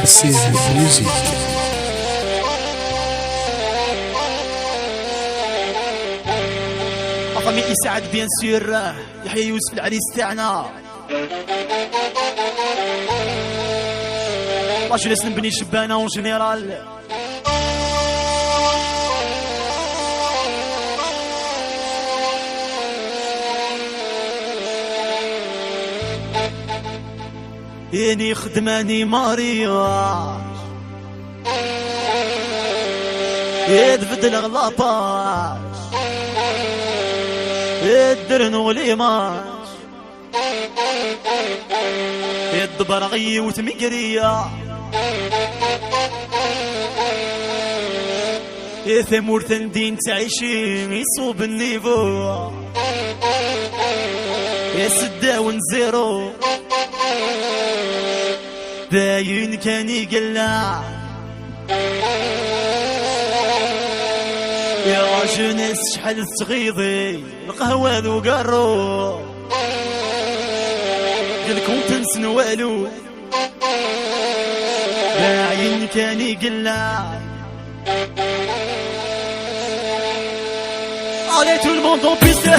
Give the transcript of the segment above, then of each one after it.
السير ميوزيك. رقمي إسعاد بيان سور يحيى يوسف العريس تاعنا. واش جلس نبني شبانة اون جينيرال. ياني خدماني مارياج يدفد الغلاطاج يدرنو ليماج يدبرغي وتمقرية ثمور ثندين تعيشين يصوب النيفو يسداون زيرو باين كان يقلع يا جنس شحال تغيظي القهوة ذو قرو قلكم تنسن والو باين كان يقلع. Allez tout le monde en piste.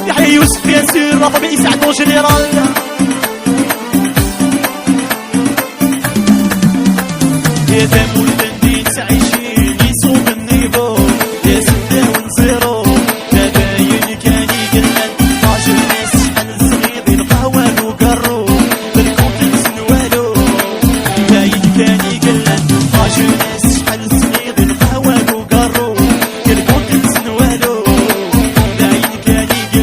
يحيى يوسف بيان سور رقمي إسعاد اون جينيرال. يا ثمور ثندين تعيشين يصوب النيفو يا سداون زيرو لا باين كان يقلن راجل ناس شحال صغير القهوة ذو قرو بالكم تنسن والو باين كان يقلن راجل ناس شحال صغير القهوة ذو قرو بالكم تنسن والو باين كان يقلن.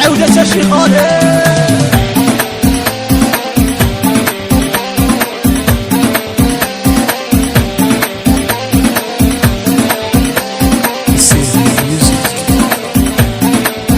عودة شاشي خالد